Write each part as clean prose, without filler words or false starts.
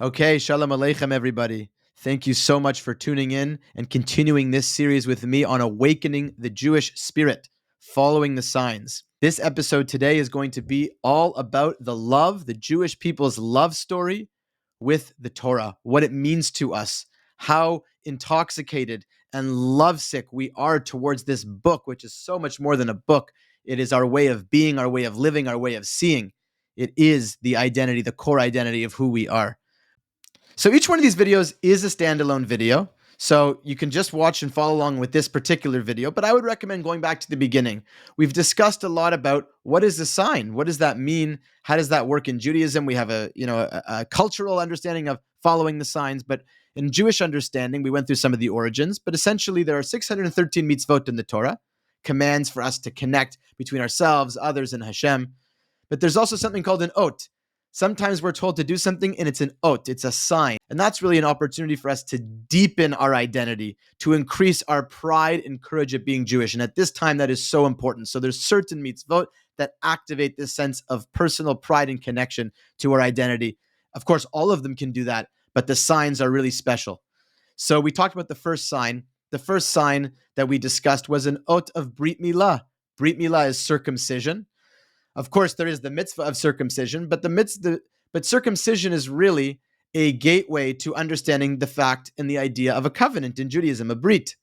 Okay, Shalom Aleichem, everybody. Thank you so much for tuning in and continuing this series with me on awakening the Jewish spirit, following the signs. This episode today is going to be all about the love, the Jewish people's love story with the Torah, what it means to us, how intoxicated and lovesick we are towards this book, which is so much more than a book. It is our way of being, our way of living, our way of seeing. It is the identity, the core identity of who we are. So each one of these videos is a standalone video. So you can just watch and follow along with this particular video, but I would recommend going back to the beginning. We've discussed a lot about what is a sign? What does that mean? How does that work in Judaism? We have a cultural understanding of following the signs, but in Jewish understanding, we went through some of the origins, but essentially there are 613 mitzvot in the Torah, commands for us to connect between ourselves, others, and Hashem. But there's also something called an ot. Sometimes we're told to do something and it's an ot, it's a sign. And that's really an opportunity for us to deepen our identity, to increase our pride and courage of being Jewish. And at this time, that is so important. So there's certain mitzvot that activate this sense of personal pride and connection to our identity. Of course, all of them can do that, but the signs are really special. So we talked about the first sign. The first sign that we discussed was an ot of Brit Milah. Brit Milah is circumcision. Of course, there is the mitzvah of circumcision, but circumcision is really a gateway to understanding the fact and the idea of a covenant in Judaism, a brit.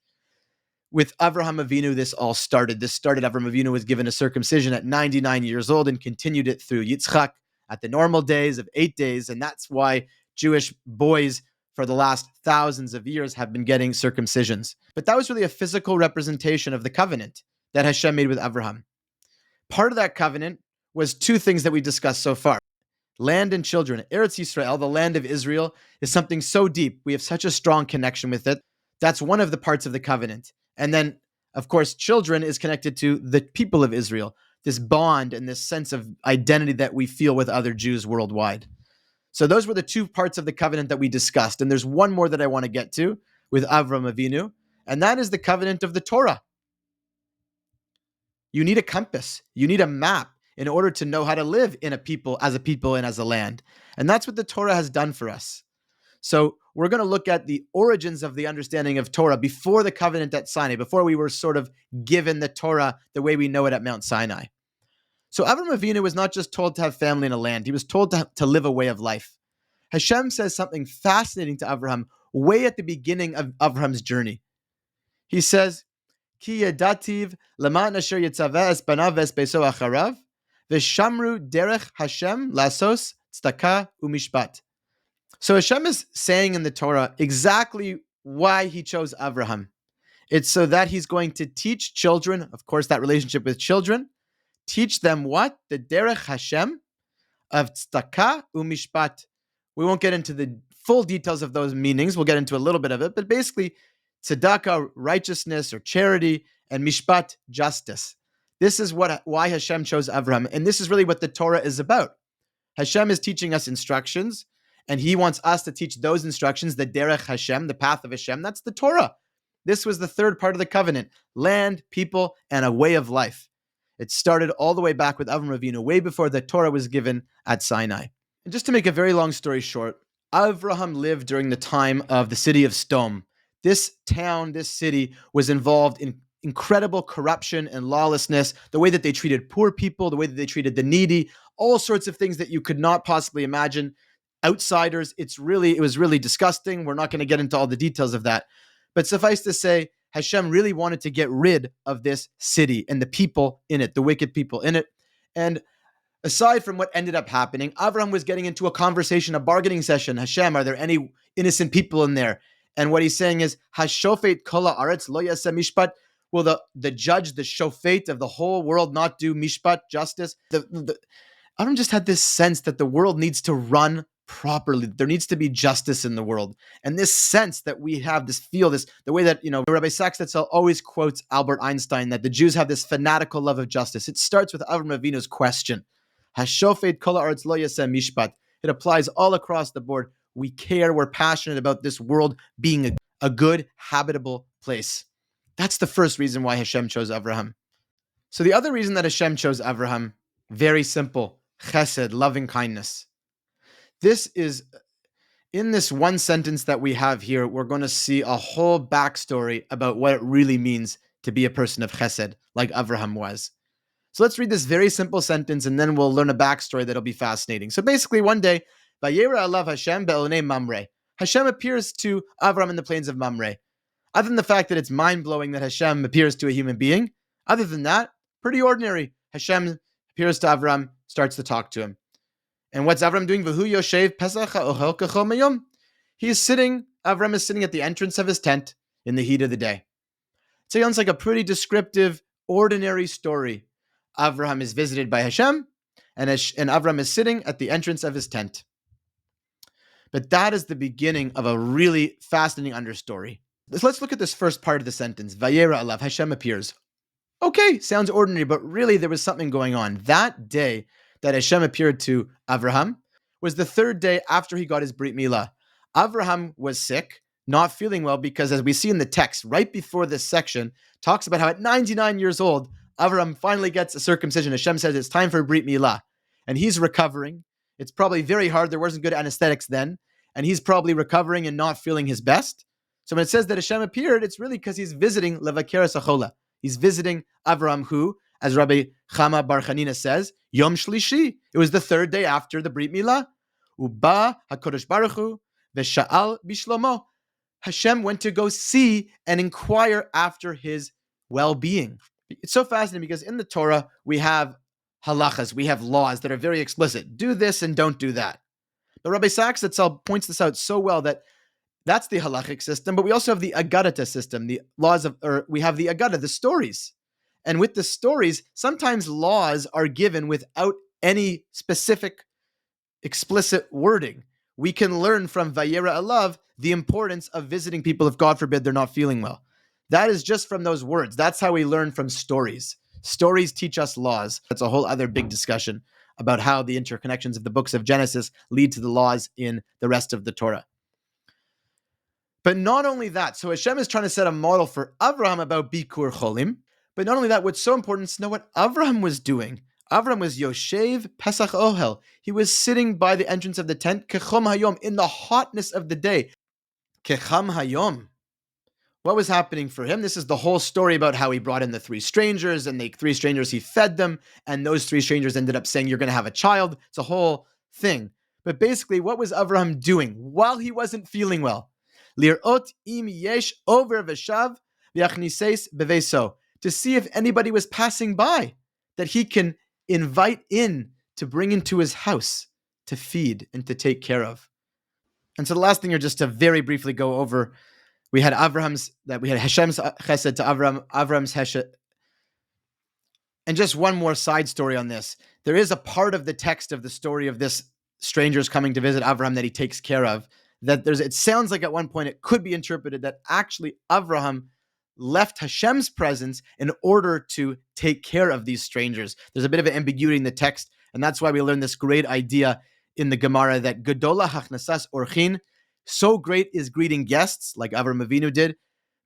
With Avraham Avinu, this all started. Avraham Avinu was given a circumcision at 99 years old and continued it through Yitzchak at the normal days of 8 days, and that's why Jewish boys for the last thousands of years have been getting circumcisions. But that was really a physical representation of the covenant that Hashem made with Avraham. Part of that covenant was two things that we discussed so far. Land and children. Eretz Yisrael, the land of Israel, is something so deep. We have such a strong connection with it. That's one of the parts of the covenant. And then, of course, children is connected to the people of Israel, this bond and this sense of identity that we feel with other Jews worldwide. So those were the two parts of the covenant that we discussed. And there's one more that I want to get to with Avraham Avinu, and that is the covenant of the Torah. You need a compass. You need a map in order to know how to live in a people and as a land. And that's what the Torah has done for us. So we're going to look at the origins of the understanding of Torah before the covenant at Sinai, before we were sort of given the Torah the way we know it at Mount Sinai. So Avraham Avinu was not just told to have family in a land. He was told to live a way of life. Hashem says something fascinating to Avraham way at the beginning of Avraham's journey. He says, Ki yedativ leman asher yitzaveh es banav es beiso acharav v'shamru derech Hashem lasos tzedakah u'mishpat. So Hashem is saying in the Torah exactly why he chose Avraham. It's so that he's going to teach children, of course, that relationship with children, teach them what? The derech Hashem of tzedakah u'mishpat. We won't get into the full details of those meanings. We'll get into a little bit of it, but basically, tzedakah, righteousness or charity, and mishpat, justice. This is why Hashem chose Avraham, and this is really what the Torah is about. Hashem is teaching us instructions, and he wants us to teach those instructions, the derech Hashem, the path of Hashem. That's the Torah. This was the third part of the covenant, land, people, and a way of life. It started all the way back with Avraham Avinu, way before the Torah was given at Sinai. And just to make a very long story short, Avraham lived during the time of the city of Sodom. This town, this city, was involved in incredible corruption and lawlessness, the way that they treated poor people, the way that they treated the needy, all sorts of things that you could not possibly imagine. Outsiders, it was really disgusting. We're not going to get into all the details of that. But suffice to say, Hashem really wanted to get rid of this city and the people in it, the wicked people in it. And aside from what ended up happening, Avraham was getting into a conversation, a bargaining session. Hashem, are there any innocent people in there? And what he's saying is, Hashofet kol haaretz lo yaseh mishpat. Will the judge, the shofet of the whole world not do mishpat, justice? Avraham just had this sense that the world needs to run properly. There needs to be justice in the world. And this sense that we have, the way that, Rabbi Sacks Zt'l always quotes Albert Einstein, that the Jews have this fanatical love of justice. It starts with Avraham Avinu's question. Hashofet kol haaretz lo yaseh mishpat. It applies all across the board. We care, we're passionate about this world being a good, habitable place. That's the first reason why Hashem chose Avraham. So the other reason that Hashem chose Avraham, very simple, chesed, loving kindness. This is In this one sentence that we have here, we're going to see a whole backstory about what it really means to be a person of chesed, like Avraham was. So let's read this very simple sentence, and then we'll learn a backstory that'll be fascinating. So basically, one day, Vayera alav Hashem be'elnei Mamre. Hashem appears to Avram in the plains of Mamre. Other than the fact that it's mind-blowing that Hashem appears to a human being, other than that, pretty ordinary. Hashem appears to Avram, starts to talk to him. And what's Avram doing? V'hu yoshev pesach ha'ohel kechol mayom. Avram is sitting at the entrance of his tent in the heat of the day. It sounds like a pretty descriptive, ordinary story. Avraham is visited by Hashem, and Avram is sitting at the entrance of his tent. But that is the beginning of a really fascinating understory. Let's look at this first part of the sentence. Vayera alav, Hashem appears. Okay, sounds ordinary, but really there was something going on. That day that Hashem appeared to Avraham was the third day after he got his Brit Milah. Avraham was sick, not feeling well, because as we see in the text, right before this section, talks about how at 99 years old, Avraham finally gets a circumcision. Hashem says it's time for Brit Milah. And he's recovering. It's probably very hard. There wasn't good anesthetics then. And he's probably recovering and not feeling his best. So when it says that Hashem appeared, it's really because he's visiting Levakera Sachola. He's visiting Avraham, who, as Rabbi Chama Bar Chanina says, Yom Shlishi. It was the third day after the Brit Milah. Uba HaKodesh Baruch Hu v'sha'al bishlomo. Hashem went to go see and inquire after his well-being. It's so fascinating because in the Torah, we have halachas, we have laws that are very explicit. Do this and don't do that. But Rabbi Sacks Zt'l points this out so well that that's the halachic system, but we also have the Agadata system, we have the Agada, the stories. And with the stories, sometimes laws are given without any specific explicit wording. We can learn from Vayera alav the importance of visiting people if, God forbid, they're not feeling well. That is just from those words. That's how we learn from stories. Stories teach us laws. That's a whole other big discussion about how the interconnections of the books of Genesis lead to the laws in the rest of the Torah. But not only that, so Hashem is trying to set a model for Avraham about Bikur Cholim. But not only that, what's so important is to know what Avraham was doing. Avraham was Yoshev Pesach Ohel. He was sitting by the entrance of the tent, Kechom Hayom, in the hotness of the day. Kecham Hayom. What was happening for him? This is the whole story about how he brought in the three strangers, and the three strangers, he fed them, and those three strangers ended up saying, you're going to have a child. It's a whole thing. But basically, what was Avraham doing while he wasn't feeling well? Lir'ot im yesh over v'shav v'yachniseis beveso. To see if anybody was passing by that he can invite in to bring into his house to feed and to take care of. And so the last thing here, just to very briefly go over, we had Hashem's chesed to Avram's hesed. And just one more side story on this. There is a part of the text of the story of this strangers coming to visit Avraham that he takes care of. It sounds like at one point it could be interpreted that actually Avraham left Hashem's presence in order to take care of these strangers. There's a bit of an ambiguity in the text, and that's why we learn this great idea in the Gemara that Gedola Hachnasas Orchin, so great is greeting guests, like Avraham Avinu did,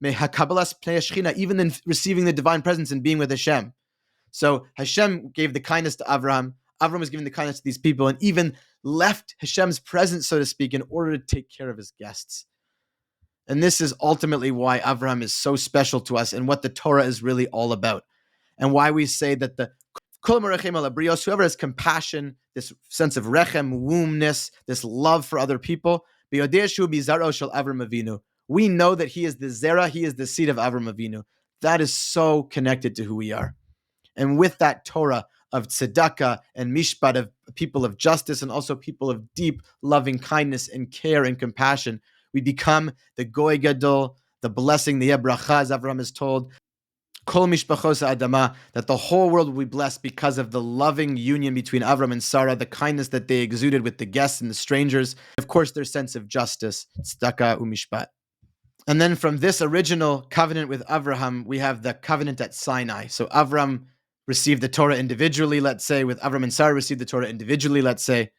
Mehakabalas Pnei Shechina, even in receiving the divine presence and being with Hashem. So Hashem gave the kindness to Avraham. Avraham was giving the kindness to these people, and even left Hashem's presence, so to speak, in order to take care of his guests. And this is ultimately why Avraham is so special to us and what the Torah is really all about. And why we say that the Kol Merechem Al Habrios, whoever has compassion, this sense of rechem, wombness, this love for other people, B'yodeh shu bizaro shel Avram Avinu. We know that he is the Zerah, he is the seed of Avram Avinu. That is so connected to who we are. And with that Torah of tzedakah and mishpat, of people of justice and also people of deep loving kindness and care and compassion, we become the Goy Gadol, the blessing, the Yebracha, as Avraham is told, Kol Mishpachos Adama, that the whole world will be blessed because of the loving union between Avram and Sarah, the kindness that they exuded with the guests and the strangers, of course, their sense of justice, tzedakah umishpat. And then from this original covenant with Avraham, we have the covenant at Sinai. So Avram received the Torah individually, let's say, with Avram and Sarah received the Torah individually, let's say.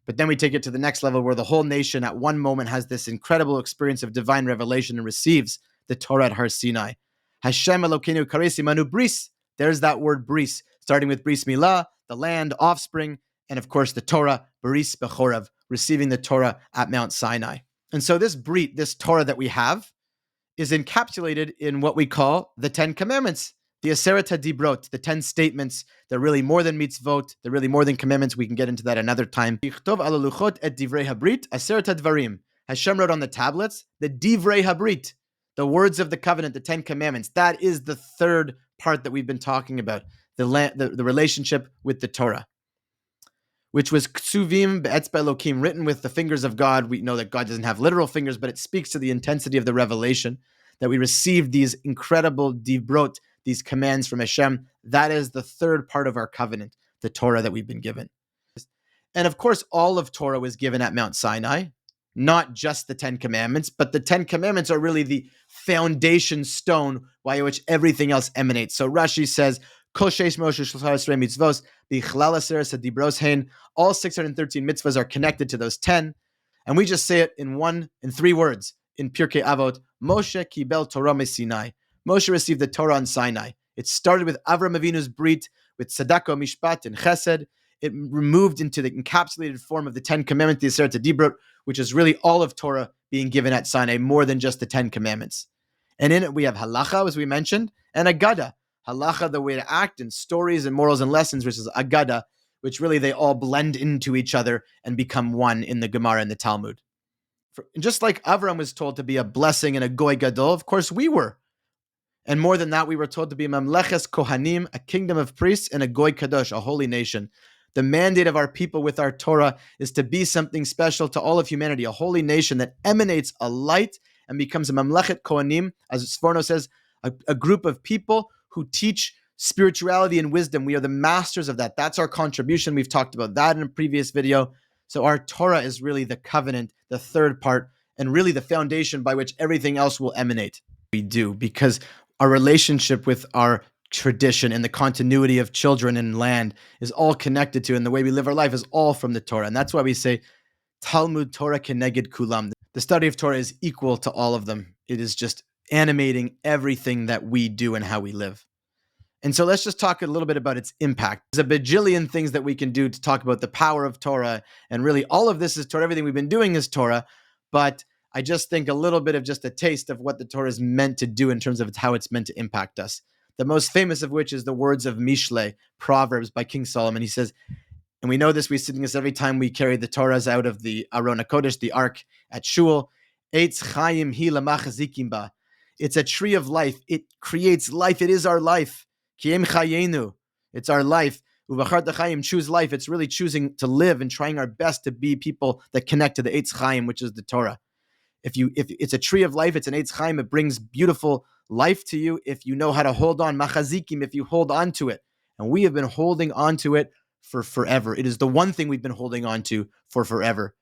But then we take it to the next level where the whole nation at one moment has this incredible experience of divine revelation and receives the Torah at Har Sinai. Hashem Elokeinu Karesi Manu Bris. There's that word bris, starting with Brit Milah, the land, offspring, and of course the Torah, Bris Bechorav, receiving the Torah at Mount Sinai. And so this Brit, this Torah that we have, is encapsulated in what we call the 10 Commandments, the Aseret HaDibrot, the 10 statements. They're really more than mitzvot. They're really more than commandments. We can get into that another time. Yichtov ala luchot et divrei habrit, Aseret HaDvarim. Hashem wrote on the tablets the divrei habrit, the words of the covenant, the 10 Commandments. That is the third part that we've been talking about, the relationship with the Torah, which was ksuvim be'etzba Elokim, written with the fingers of God. We know that God doesn't have literal fingers, but it speaks to the intensity of the revelation, that we received these incredible dibrot, these commands from Hashem. That is the third part of our covenant, the Torah that we've been given. And of course, all of Torah was given at Mount Sinai, not just the 10 Commandments, but the 10 Commandments are really the foundation stone by which everything else emanates. So Rashi says, all 613 mitzvahs are connected to those 10. And we just say it in 3 words in Pirkei Avot. Moshe kibel Torah meSinai. Moshe received the Torah on Sinai. It started with Avram Avinu's Brit, with Tzedakah, Mishpat, and Chesed. It moved into the encapsulated form of the 10 Commandments, the Aseret HaDibrot, which is really all of Torah being given at Sinai, more than just the 10 Commandments. And in it we have halacha, as we mentioned, and agada. Halacha, the way to act, and stories and morals and lessons, versus agada, which really they all blend into each other and become one in the Gemara and the Talmud. Just like Avram was told to be a blessing and a goy gadol, of course we were. And more than that, we were told to be mamleches kohanim, a kingdom of priests, and a goy kadosh, a holy nation. The mandate of our people with our Torah is to be something special to all of humanity, a holy nation that emanates a light and becomes a mamlechet kohanim, as Sforno says, a group of people who teach spirituality and wisdom. We are the masters of that. That's our contribution. We've talked about that in a previous video. So our Torah is really the covenant, the third part, and really the foundation by which everything else will emanate. We do, because our relationship with our tradition and the continuity of children and land is all connected to, and the way we live our life is all from the Torah. And that's why we say, Talmud Torah keneged kulam. The study of Torah is equal to all of them. It is just animating everything that we do and how we live. And so let's just talk a little bit about its impact. There's a bajillion things that we can do to talk about the power of Torah, and really all of this is Torah. Everything we've been doing is Torah, but I just think a little bit of just a taste of what the Torah is meant to do in terms of how it's meant to impact us. The most famous of which is the words of Mishle, Proverbs by King Solomon. He says, and we know this, we sing this every time we carry the Torahs out of the Aron HaKodesh, the Ark at Shul. Eitz Chaim hi lamachazikim ba. It's a tree of life. It creates life. It is our life. Kiem chayenu. It's our life. Uvacharta Chaim, choose life. It's really choosing to live and trying our best to be people that connect to the Eitz Chaim, which is the Torah. If it's a tree of life, it's an Eitz Chaim. It brings beautiful life to you if you know how to hold on. Machazikim, if you hold on to it. And we have been holding on to it for forever. It is the one thing we've been holding on to for forever.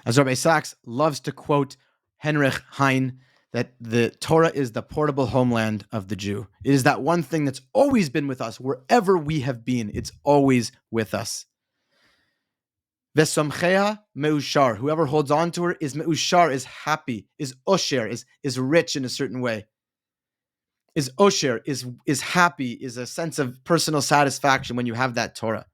As Rabbi Sacks loves to quote Heinrich Heine, that the Torah is the portable homeland of the Jew. It is that one thing that's always been with us. Wherever we have been, it's always with us. Vesomcheha meushar. Whoever holds on to her is meushar, is happy, is osher, is rich in a certain way. Is osher, is happy, is a sense of personal satisfaction when you have that Torah.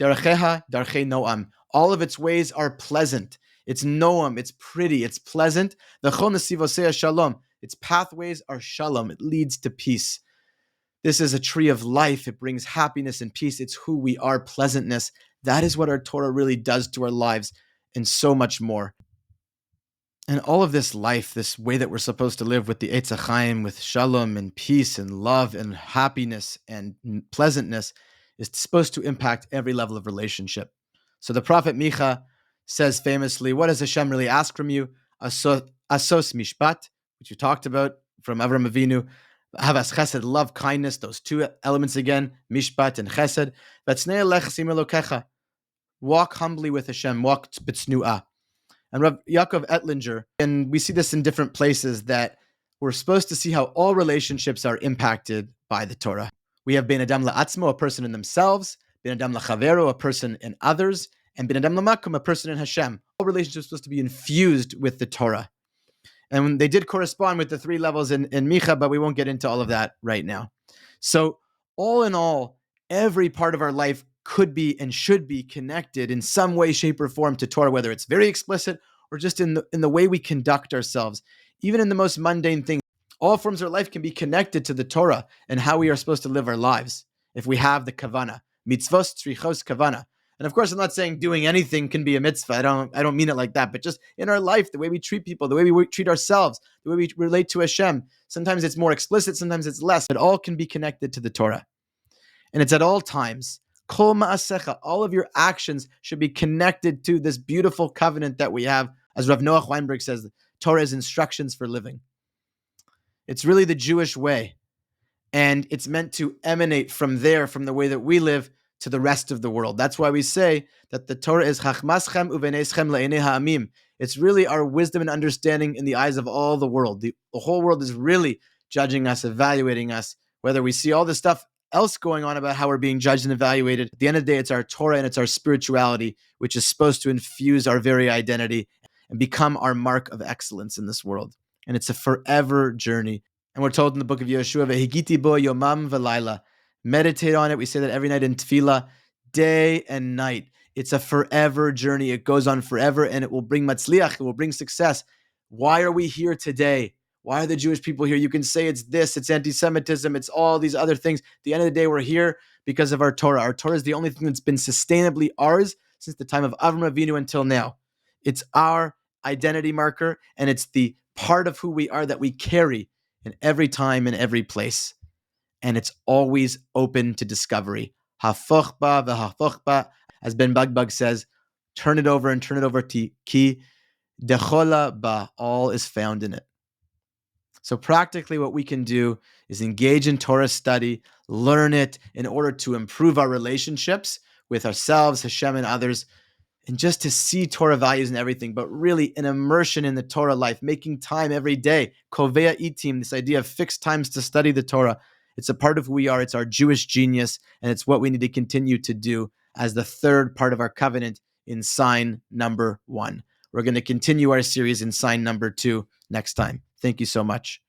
Derecheha darchei noam. All of its ways are pleasant. It's noam, it's pretty, it's pleasant. V'chol nesivosei shalom. Its pathways are shalom. It leads to peace. This is a tree of life. It brings happiness and peace. It's who we are, pleasantness. That is what our Torah really does to our lives, and so much more. And all of this life, this way that we're supposed to live with the Eitz Chaim, with shalom and peace and love and happiness and pleasantness, is supposed to impact every level of relationship. So the prophet Micha says famously, what does Hashem really ask from you? Asos mishpat, which you talked about from Avram Avinu. Havas chesed, love, kindness, those two elements again, mishpat and chesed. V'tznei lech sim elokecha. Walk humbly with Hashem, walk b'tznu'ah. And Rav Yaakov Ettlinger, and we see this in different places, that we're supposed to see how all relationships are impacted by the Torah. We have ben adam la'atzmo, a person in themselves, ben adam la'chavero, a person in others, and ben adam la'makom, a person in Hashem. All relationships are supposed to be infused with the Torah. And they did correspond with the 3 levels in Micha, but we won't get into all of that right now. So all in all, every part of our life could be and should be connected in some way, shape, or form to Torah, whether it's very explicit or just in the way we conduct ourselves, even in the most mundane things. All forms of our life can be connected to the Torah and how we are supposed to live our lives if we have the kavana. Mitzvos tzrichos kavana. And of course, I'm not saying doing anything can be a mitzvah. I don't mean it like that, but just in our life, the way we treat people, the way we treat ourselves, the way we relate to Hashem. Sometimes it's more explicit, sometimes it's less. It all can be connected to the Torah. And it's at all times. Kol ma'asecha, all of your actions should be connected to this beautiful covenant that we have. As Rabbi Noach Weinberg says, Torah is instructions for living. It's really the Jewish way. And it's meant to emanate from there, from the way that we live, to the rest of the world. That's why we say that the Torah is chachmaschem uveneschem le'enei ha'amim. It's really our wisdom and understanding in the eyes of all the world. The whole world is really judging us, evaluating us, whether we see all this stuff else going on about how we're being judged and evaluated. At the end of the day, it's our Torah and it's our spirituality, which is supposed to infuse our very identity and become our mark of excellence in this world. And it's a forever journey. And we're told in the book of Yeshua, Vehigiti bo yomam v'layla. Meditate on it. We say that every night in tefillah, day and night. It's a forever journey. It goes on forever, and it will bring matzliach. It will bring success. Why are we here today? Why are the Jewish people here? You can say it's this, it's anti-Semitism, it's all these other things. At the end of the day, we're here because of our Torah. Our Torah is the only thing that's been sustainably ours since the time of Avram Avinu until now. It's our identity marker, and it's the part of who we are that we carry in every time and every place. And it's always open to discovery. Hafoch ba v'hafoch ba, as Ben Bagbag says, turn it over and turn it over to ki dechola ba, all is found in it. So practically what we can do is engage in Torah study, learn it in order to improve our relationships with ourselves, Hashem, and others, and just to see Torah values in everything, but really an immersion in the Torah life, making time every day. Kovea itim, this idea of fixed times to study the Torah. It's a part of who we are. It's our Jewish genius, and it's what we need to continue to do as the third part of our covenant in sign number 1. We're going to continue our series in sign number 2 next time. Thank you so much.